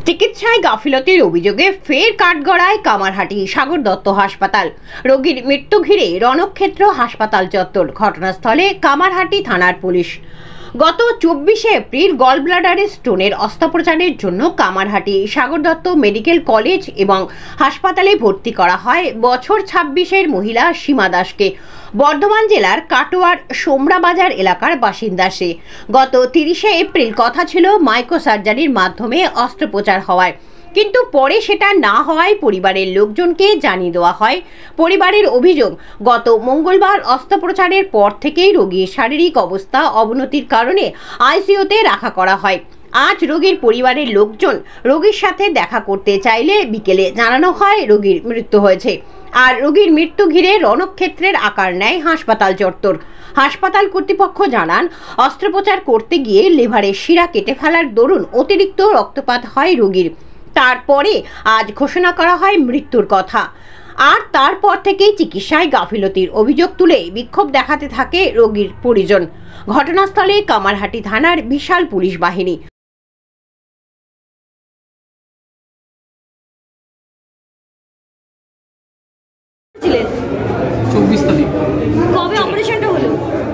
চিকিৎসায় গাফিলতির অভিযোগে ফের কাঠগড়ায় কামারহাটি সাগর দত্ত হাসপাতাল। রোগীর মৃত্যু ঘিরে রণক্ষেত্র হাসপাতাল চত্বর। ঘটনাস্থলে কামারহাটি থানার পুলিশ। গত 24 এপ্রিল গল ব্লাডারে স্টোনের অস্ত্রোপচারের জন্য কামারহাটি সাগর দত্ত মেডিকেল কলেজ এবং হাসপাতালে ভর্তি করা হয় বছর 26-এর মহিলা সীমা দাসকে। বর্ধমান জেলার কাটোয়ার সোমরাবাজার এলাকার বাসিন্দা সে। গত 30 এপ্রিল কথা ছিল মাইক্রো সার্জারির মাধ্যমে অস্ত্রোপচার হওয়ায়, কিন্তু পরে সেটা না হওয়ায় পরিবারের লোকজনকে জানিয়ে দেওয়া হয়। পরিবারের অভিযোগ, গত মঙ্গলবার অস্ত্রোপচারের পর থেকেই রোগীর শারীরিক অবস্থা অবনতির কারণে আইসিইউতে রাখা করা হয়। আজ রোগীর পরিবারের লোকজন রোগীর সাথে দেখা করতে চাইলে বিকেলে জানানো হয় রোগীর মৃত্যু হয়েছে। আর রোগীর মৃত্যু ঘিরে রণক্ষেত্রের আকার নেয় হাসপাতাল চত্বর। হাসপাতাল কর্তৃপক্ষ জানান, অস্ত্রোপচার করতে গিয়ে লিভারের শিরা কেটে ফেলার দরুন অতিরিক্ত রক্তপাত হয় রোগীর। তারপরে আজ ঘোষণা করা হয় মৃত্যুর কথা। আর তারপর থেকেই চিকিৎসায় গাফিলতির অভিযোগ তুলে বিক্ষোভ দেখাতে থাকে রোগীর পরিজন। ঘটনাস্থলে কামারহাটি থানার বিশাল পুলিশ বাহিনী। ছিলেন 24 তারিখ। কবে অপারেশনটা হলো?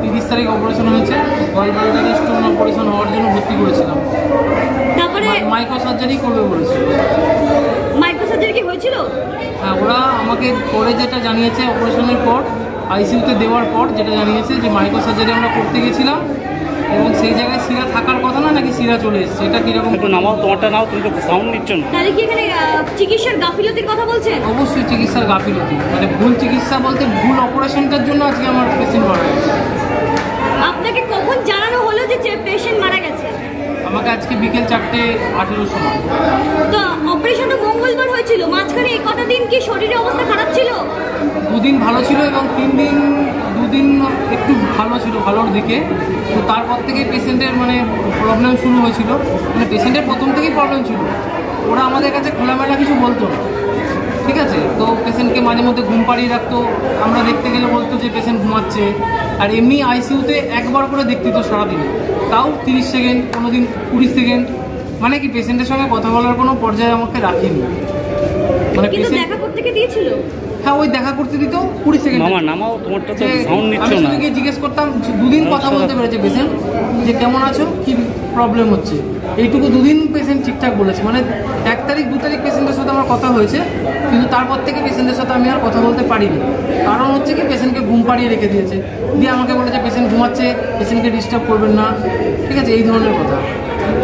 30 তারিখ অপারেশন হয়েছে। গল ব্লাডারে স্টোন অপারেশন হওয়ার জন্য ভর্তি করেছিলাম। তারপরে মাইক্রো সার্জারি করবে বলেছিল। মাইক্রো সার্জারি কি হয়েছিল? হ্যাঁ, ওরা আমাকে পরে যেটা জানিয়েছে, অপারেশনের পর আইসিইউতে দেওয়ার পর যেটা জানিয়েছে যে মাইক্রো সার্জারি আমরা করতে গেছিলাম এবং সেই জায়গায় শিরা থাকার কথা না, নাকি শিরা চলে এসেছে। এটা কিরকম? একটু নামাও, তোমারটা নাও, তুমি তো সাউন্ড নিচ্ছ না। তাহলে কি এখানে চিকিৎসার গাফিলতির কথা বলছেন? অবশ্যই চিকিৎসার গাফিলতি, মানে ভুল চিকিৎসা বলতে ভুল অপারেশনটার জন্য আজকে আমার পেশেন্ট মারা গেছে। আপনাকে কখন জানানো হলো যে পেশেন্ট মারা গেছে? আমাকে আজকে বিকেল 4:18 সময়। তো অপারেশনটা মঙ্গলবার হয়েছিল, মাঝখানে এই কটা দিন কি শরীরের অবস্থা খারাপ ছিল? দুদিন ভালো ছিল এবং দুদিন একটু ভালো ছিল, ভালোর দিকে। তো তারপর থেকে পেশেন্টের প্রবলেম শুরু হয়েছিল। পেশেন্টের প্রথম থেকেই প্রবলেম ছিল। ওরা আমাদের কাছে খোলামেলা কিছু বলতো না, ঠিক আছে। তো পেশেন্টকে মাঝে মধ্যে ঘুম পাড়িয়ে রাখতো। আমরা দেখতে গেলে বলতো যে পেশেন্ট ঘুমাচ্ছে। আর এমনি আইসিইউতে একবার করে দেখতে তো সারাদিনে, তাও 30 সেকেন্ড, কোনো দিন 20 সেকেন্ড। মানে কি, পেশেন্টের সঙ্গে কথা বলার কোনো পর্যায়ে আমাকে রাখেনি। কিন্তু দেখা করতে কে দিয়েছিল? হ্যাঁ, ওই দেখা করতে দিত 20 সেকেন্ড। নামাও, তোমারটা তো সাউন্ড নিচ্ছ আমি না। শুধু গিয়ে জিজ্ঞেস করতাম, দুদিন কথা বলতে পেরেছে পেশেন্ট যে কেমন আছো, কি প্রবলেম হচ্ছে, এইটুকু দুদিন পেশেন্ট ঠিকঠাক বলেছে। 1 তারিখ 2 তারিখ পেশেন্টের সাথে আমার কথা হয়েছে, কিন্তু তারপর থেকে পেশেন্টের সাথে আমি আর কথা বলতে পারিনি। কারণ হচ্ছে কি, পেশেন্টকে ঘুম পাড়িয়ে রেখে দিয়েছে, দিয়ে আমাকে বলেছে পেশেন্ট ঘুমাচ্ছে, পেশেন্টকে ডিস্টার্ব করবেন না, ঠিক আছে, এই ধরনের কথা।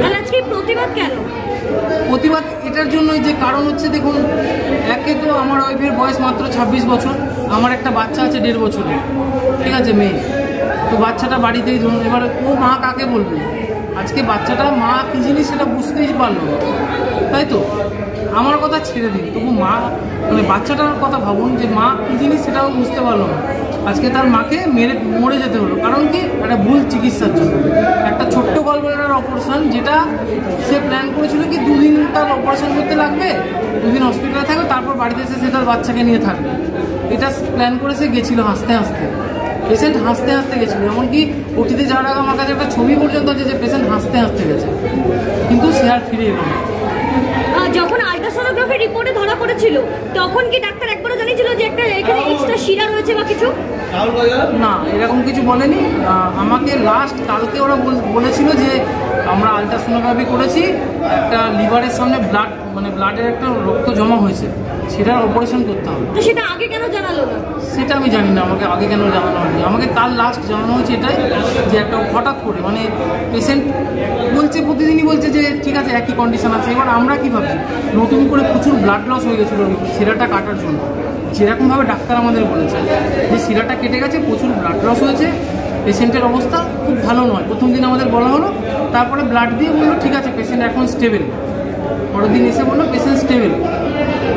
তাহলে আজকে প্রতিবাদ কেন? প্রতিবাদ এটার জন্যই যে, কারণ হচ্ছে দেখুন, একে তো আমার ওয়াইফের বয়স মাত্র 26 বছর, আমার একটা বাচ্চা আছে 1.5 বছরের, ঠিক আছে, মেয়ে। তো বাচ্চাটা বাড়িতেই ধরুন, এবার ও মা কাকে বলবে? আজকে বাচ্চাটা মা কী জিনিস সেটা বুঝতেই পারলো না, তাই তো। আমার কথা ছেড়ে দিন, তবু মা বাচ্চাটার কথা ভাবুন যে মা কী জিনিস সেটাও বুঝতে পারলো না। আজকে তার মাকে মরে যেতে হলো। কারণ কি, একটা ভুল চিকিৎসার জন্য। একটা ছোট্ট গল ব্লাডার অপারেশন, যেটা সে প্ল্যান করেছিল কি 2 দিন তার অপারেশন করতে লাগবে, 2 দিন হসপিটালে থাকবে, তারপর বাড়িতে এসে সে তার বাচ্চাকে নিয়ে থাকবে। এটা প্ল্যান করে সে গেছিলো হাসতে হাসতে। পেশেন্ট হাসতে হাসতে গেছিলো, এমনকি ওটিতে যাওয়ার আগে আমার কাছে একটা ছবি পর্যন্ত আছে যে পেশেন্ট হাসতে হাসতে গেছে, কিন্তু সে আর ফিরে এলো না। যখন আল্ট্রাসোনোগ্রাফি রিপোর্টে ধরা পড়েছিল, তখন কি ডাক্তার একবারও জানিয়েছিল যে একটা এখানে এক্সট্রা শিরা রয়েছে বা কিছু? না, এরকম কিছু বলেনি। আমাকে লাস্ট কালকে ওরা বলেছিল যে আমরা আল্ট্রাসোনোগ্রাফি করেছি, একটা লিভারের সামনে ব্লাডের একটা রক্ত জমা হয়েছে, সেটার অপারেশন করতে হবে। তো সেটা আগে কেন জানালো না? সেটা আমি জানি না, আমাকে আগে কেন জানানো হয়নি। আমাকে কাল লাস্ট জানানো হয়েছে এটাই, যে একটা হঠাৎ করে পেশেন্ট বলছে, প্রতিদিনই বলছে যে ঠিক আছে, একই কন্ডিশন আছে। এবার আমরা কী ভাবছি, নতুন করে প্রচুর ব্লাড লস হয়ে গেছিলো শিরাটা কাটার জন্য, যেরকমভাবে ডাক্তার আমাদের বলেছে যে শিরাটা কেটে গেছে, প্রচুর ব্লাড লস হয়েছে, পেশেন্টের অবস্থা খুব ভালো নয়। প্রথম দিন আমাদের বলা হলো, তারপরে ব্লাড দিয়ে বললো ঠিক আছে, পেশেন্ট এখন স্টেবল। পরের দিন এসে বললো পেশেন্ট স্টেবল।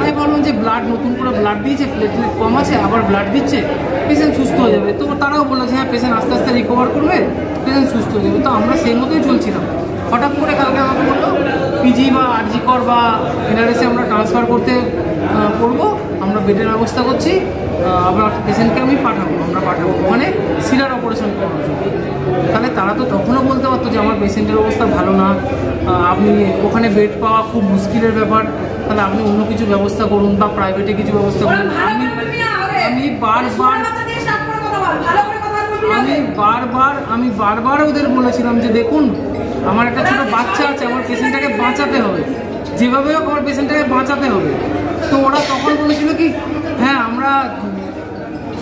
আমি ভাবলাম যে নতুন করে ব্লাড দিয়েছে, প্লেটলেট কম আছে, আবার ব্লাড দিচ্ছে, পেশেন্ট সুস্থ হয়ে যাবে। তো তারাও বললো যে হ্যাঁ, পেশেন্ট আস্তে আস্তে রিকভার করবে, পেশেন্ট সুস্থ হয়ে যাবে। তো আমরা সেই মতোই চলছিলাম। হঠাৎ করে কালকে আমাকে বললো পিজি বা আরজি কর বা এনআরএসে আমরা ট্রান্সফার করতে করবো, আমরা বেডের ব্যবস্থা করছি, আপনার পেশেন্টকে আমরা পাঠাবো ওখানে সিরার অপারেশন করার জন্য। তাহলে তারা তো তখনও বলতে পারতো যে আমার পেশেন্টের অবস্থা ভালো না, আপনি ওখানে বেড পাওয়া খুব মুশকিলের ব্যাপার, তাহলে আপনি অন্য কিছু ব্যবস্থা করুন বা প্রাইভেটে কিছু ব্যবস্থা করুন। আমি বারবার ওদের বলেছিলাম যে দেখুন আমার একটা ছোট বাচ্চা আছে, আমার পেশেন্টটাকে বাঁচাতে হবে, যেভাবে হোক আমার পেশেন্টটাকে বাঁচাতে হবে। তো ওরা তখন বলেছিল কি হ্যাঁ আমরা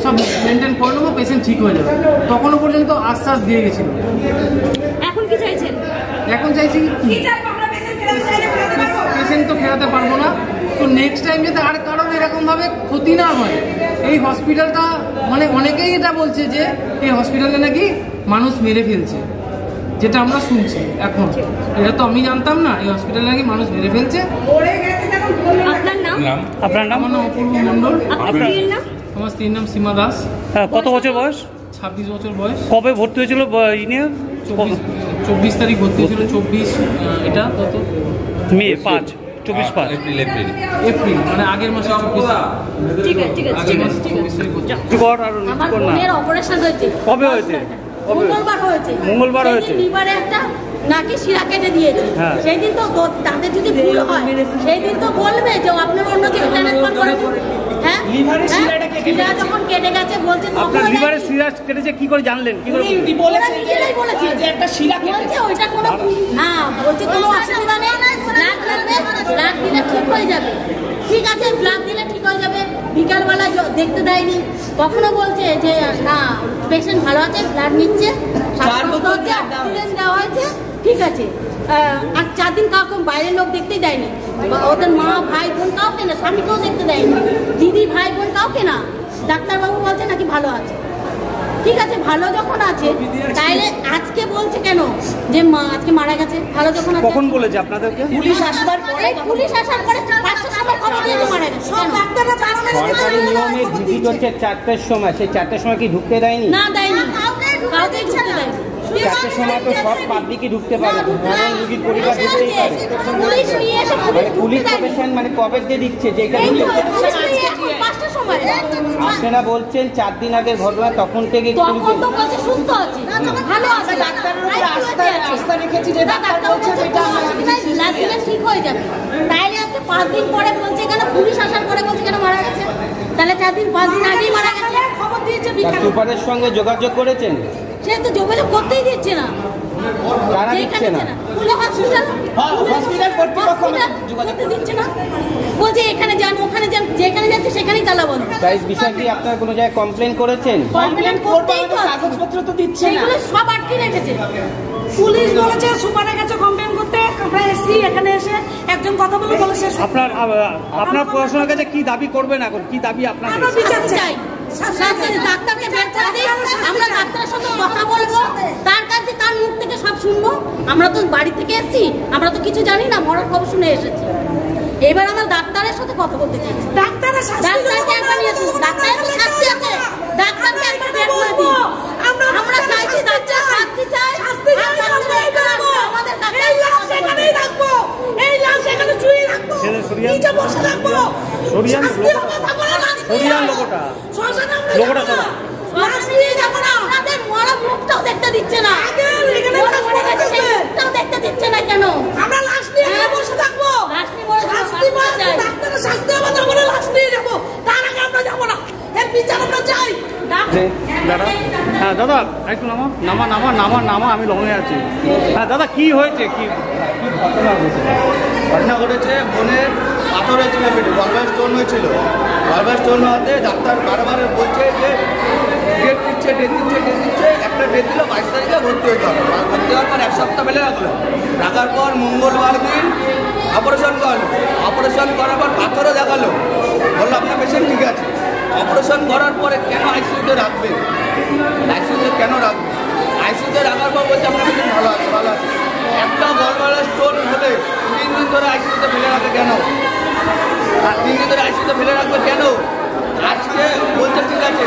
সব মেনটেন করে নেবো, পেশেন্ট ঠিক হয়ে যাবে, তখনও পর্যন্ত আশ্বাস দিয়ে গেছিল। এখন কি চাইছেন? এখন চাইছি পেশেন্ট তো ফেরাতে পারবো না, তো নেক্সট টাইম যাতে আর কারণ এরকমভাবে ক্ষতি না হয়। এই হসপিটালটা মানে অনেকেই এটা বলছে যে এই হসপিটালে নাকি মানুষ মেরে ফেলছে, যেটা আমরা শুনছি এখন। এটা তো আমি জানতাম না, এই হসপিটালে নাকি মানুষ মেরে ফেলছে। আপনার নাম? আপনার নাম? আমার নাম অপূর্ব মণ্ডল। আপনার স্ত্রীর নাম? আমার স্ত্রীর নাম সীমা দাস। হ্যাঁ, কত বছর বয়স? 26 বছর বয়স। কবে ভর্তি হয়েছিল ইনি? 24 তারিখ ভর্তি হয়েছিল। 24 এটা কত মে 5, 24/5 এপ্রিল, মানে আগের মাসে 24 ঠিক আছে ঠিক আছে আগের ঠিক মাসে আছে ঠিক আছে 24 তারিখ ভর্তি। কি কর আর আমার কর না? বোনের অপারেশন হয়েছে। কবে হয়েছে? মঙ্গলবার হয়েছে। মঙ্গলবার হয়েছে। সেই দিন লিভারে একটা নাকি শিরা কেটে দিয়েছে। হ্যাঁ। সেই দিন তো তাদের যদি ভুল হয় সেই দিন তো বলবে যে আপনার অন্য কেউ ট্রান্সফার করে দিন। হ্যাঁ, শিরা যখন কেটে গেছে বলছে আপনার লিভারের সিরাজ কেটেছে, কি করে জানলেন? কি করে? ওরা নিজেরাই বলেছে যে একটা শিরা কেটেছে, ওইটা কোনো হ্যাঁ বলছে কোনো অসুবিধা নেই, ব্লাড লাগবে, ব্লাড দিলে ঠিক হয়ে যাবে। ঠিক আছে, ব্লাড দিলে ঠিক হয়ে যাবে। বিকালবেলা দেখতে দেয়নি, কখনো বলছে যে না পেশেন্ট ভালো আছে, ব্লাড নিচ্ছে, অক্সিজেন দেওয়া হয়েছে, ঠিক আছে। আর 4 দিন কাউকে বাইরের লোক দেখতেই দেয়নি, ওদের মা ভাই বোন কাউকে না, স্বামীকেও দেখতে দেয়নি, দিদি ভাই বোন কাউকে না। ডাক্তারবাবু বলছে নাকি ভালো আছে। ঠিক আছে, ভালো যখন আছে তাইলে আজকে বলছে কেন যে আজকে মারা গেছে? ভালো যখন আছে কখন বলেছে আপনাদেরকে? পুলিশ আসার পরে 5টার সময় খবর দিয়েছে মারা গেছে। সব ডাক্তাররা সরকারি নিয়মে ভিজিট হচ্ছে 4টার সময়, সেই 4টার সময় কি ঢুকতে দেয়নি? না দেয়নি, কাউকে ঢুকতে দেয়নি। 4টার সময় তো সব পাবলিকই ঢুকতে পারে, ধরেন রুগীর পরিবার ঢুকতেই পারে। পুলিশ নিয়ে এসে মানে পুলিশ প্রোটেকশন মানে কবে যে দিচ্ছে যে এটা ঢুকে? 5টার সময়। আপনারা বলছেন 4 দিন আগের ঘটনা, তখন থেকে তখন তো বলছে সুস্থ আছে, ভালো আছে, ডাক্তারের উপরে আস্থা রেখেছি যে ডাক্তার বলছে এটা ব্লাড দিলে ঠিক হয়ে যাবে। তাইলে আজকে 5 দিন পরে বলছে কেন, পুলিশ আসার পরে বলছে কেন মারা গেছে? তাহলে 4 দিন 5 দিন আগেই মারা গেছে, খবর দিয়েছে বিকালে। সুপারের সঙ্গে যোগাযোগ করেছেন? সে তো যোগাযোগ করতেই দিচ্ছে না। তারা দিচ্ছে না? হসপিটাল করতে দিচ্ছে না, বলছে এখানে যান ওখানে যান, যেখানে যাচ্ছে সেখানেই তালা বন্ধ। তাই বিষয়টি আপনার কোনো জায়গায় কমপ্লেন করেছেন? কমপ্লেন করতেই তো কাগজপত্র তো দিচ্ছে না, এগুলো সব আটকে রেখেছে। পুলিশ বলেছে সুপারের কাছে কমপ্লেন করতে, আমরা এসেছি, এখানে এসে একজন কথা বলে বলেছে আপনার প্রশাসনের কাছে কি দাবি করবেন এখন? কি দাবি আপনার? আমরা বিচার চাই, ডাক্তারকে বের করে দিই, আমরা ডাক্তারের সঙ্গে কথা বলবো, তার কাছে তার মুখ থেকে সব শুনবো। আমরা তো বাড়ি থেকে এসেছি, আমরা তো কিছু জানি না, মরার খবর শুনে এসেছি। এবার আমরা ডাক্তারের সাথে কথা বলতে চাইছি। ডাক্তারকে একবার নিয়ে আসুন, ডাক্তারের তো শাস্তি আছে, ডাক্তারকে একবার বের করে দিই। আমরা চাইছি ডাক্তার শাস্তি চাই, আমাদের এই লাশ সেখানেই রাখবো, এই লাশ সেখানে চুই রাখবো, নিচে বসে রাখবো, শাস্তি হবে তারপরে হরিয়ান লোকটা সরা লাশ নিয়ে যাবো না, আমাদের মরা মুখটাও দেখতে দিচ্ছে না, মুখটাও দেখতে দিচ্ছে না কেন? আমরা লাশ নিয়ে বসে থাকবো, লাশ নিয়ে বসে শাস্তি পাই, ডাক্তারের শাস্তি হবে তারপরে লাশ নিয়ে যাবো, তার আগে আমরা যাবো না, এর বিচার আমরা চাই। দাদা, হ্যাঁ দাদা একটু নামা, আমি লঙে আছি। হ্যাঁ দাদা, কি হয়েছে? কি ঘটনা ঘটেছে? বোনের পাথর হয়েছিল পেটে, গলব্লাডার স্টোন হয়েছিল। গলব্লাডার স্টোন হওয়াতে ডাক্তার বারবার বলছে যে ডেট দিচ্ছে, একটা ডেট দিল 22 তারিখে ভর্তি হতে হবে। ভর্তি হওয়ার পর 1 সপ্তাহ ফেলে রাখার পর মঙ্গলবার দিন অপারেশন করলো। অপারেশন করার পর পাথরও দেখালো, বললো আপনার পেশেন্ট ঠিক আছে। অপারেশন করার পরে কেন আইসিইউতে রাখবে? আইসিইউতে কেন রাখবে? আইসিইউতে রাখার পর বলছে আপনার পেশেন্ট ভালো আছে। একটা গলব্লাডার স্টোন হলে 3 দিন ধরে আইসিইউতে ফেলে রাখে কেন? 3 দিন ধরে আইসিইউতে ফেলে রাখবে কেন? আজকে বলছে ঠিক আছে।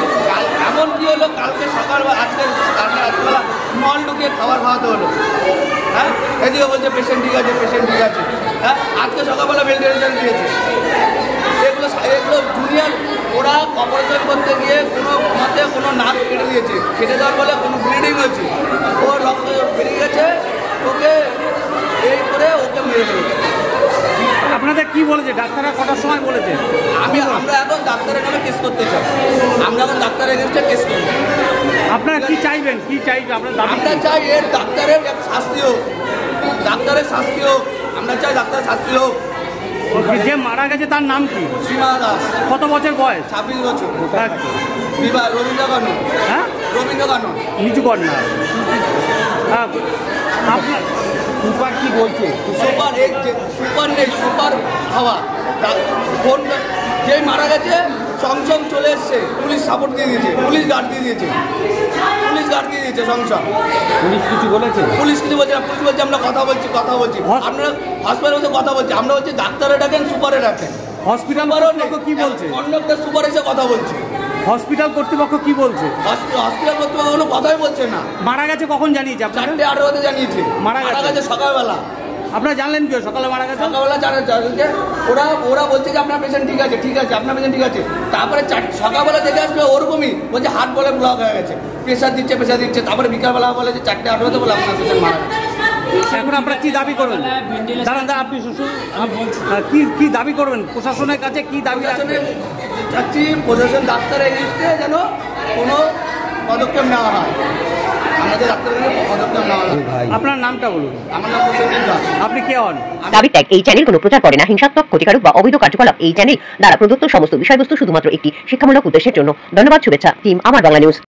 এমন কি হলো, কালকে সকালবেলা রাত্রিবেলা মল ঢুকিয়ে খাবার খাওয়াতে হলো। হ্যাঁ, এদিকে বলছে পেশেন্ট ঠিক আছে। হ্যাঁ, আজকে সকালবেলা ভেন্টিলেশন দিয়েছে। এগুলো জুনিয়র, ওরা অপারেশন করতে গিয়ে কোনো মতে কোনো নাক কেটে দিয়েছে, কেটে দেওয়ার ফলে কোনো ব্লিডিং হয়েছে, ওর রক্ত বেরিয়ে গেছে, ওকে এই করে ওকে মেরে ফেলেছে। আপনাদের কি বলেছে ডাক্তাররা, কটার সময় বলেছে? আমরা এখন ডাক্তারের নামে কেস করতে চাই, আমরা এখন ডাক্তারের এগেনস্টে কেস করবো। আপনারা কি চাইবেন, কি চাইবেন আপনার দাবি? আমরা চাই এর ডাক্তারের শাস্তি হোক, ডাক্তারের শাস্তি হোক, আমরা চাই ডাক্তারের শাস্তি হোক। যে মারা গেছে তার নাম কি? সীমা দাস। কত বছর বয়স? 26 বছর। হ্যাঁ, বিবাহ রবীন্দ্র কানন। হ্যাঁ, রবীন্দ্র কানন। নিচু কর না। হ্যাঁ, আপনার সুপার কি বলছে? সুপার সুপার নেই, সুপার হাওয়া। ফোন যেই মারা গেছে সংসং চলে এসছে, পুলিশ সাপোর্ট দিয়ে দিয়েছে, পুলিশ গার্ড দিয়ে দিয়েছে, পুলিশ গার্ড দিয়ে দিয়েছে সংসং। পুলিশ কিছু বলেছে? পুলিশ কিছু বলছে না, পুলিশ বলছে আমরা কথা বলছি। আপনারা হসপিটালে বসে কথা বলছি, আমরা বলছি ডাক্তারে ডাকেন, সুপারে ডাকেন। হসপিটাল কর্তৃপক্ষ কি বলছে? অন্য একটা সুপার এসে কথা বলছে। হসপিটাল কর্তৃপক্ষ কি বলছে? হসপিটাল কর্তৃপক্ষ কোনো কথাই বলছে না। মারা গেছে কখন জানিয়েছে আপনারা? 4:18 জানিয়েছে মারা গেছে সকালবেলা। আপনারা জানলেন কি সকালে মারা গেছে? সকালবেলা জানিয়েছে। ওরা বলছে যে আপনার পেশেন্ট ঠিক আছে, ঠিক আছে, আপনার পেশেন্ট ঠিক আছে। তারপরে সকালবেলা দেখে আসবে ওরকমই বলছে হার্ট বলে ব্লক হয়ে গেছে, প্রেশার দিচ্ছে। তারপরে বিকালবেলা বলে যে 4:18 বলে আপনার পেশেন্ট মারা গেছে। এখন আপনারা কি দাবি করবেন? দাঁড়ান, আপনি শ্বশুর কি দাবি করবেন প্রশাসনের কাছে? কি দাবি রাখবেন? চাচ্ছি প্রশাসন ডাক্তারের এগেইনস্টে যেন কোনো পদক্ষেপ নেওয়া হয়, আমাদের ডাক্তারের পদক্ষেপ নেওয়া হয়। আপনার নামটা বলুন। আমার নাম প্রসেনজিৎ দাস। আপনি কে হন? দাবি ত্যাগ এই চ্যানেল কোনো প্রচার করে না হিংসাত্মক, ক্ষতিকারক বা অবৈধ কার্যকলাপ। এই চ্যানেল দ্বারা প্রদত্ত সমস্ত বিষয়বস্তু শুধুমাত্র একটি শিক্ষামূলক উদ্দেশ্যের জন্য। ধন্যবাদ, শুভেচ্ছা। টিম আমার বাংলা নিউজ।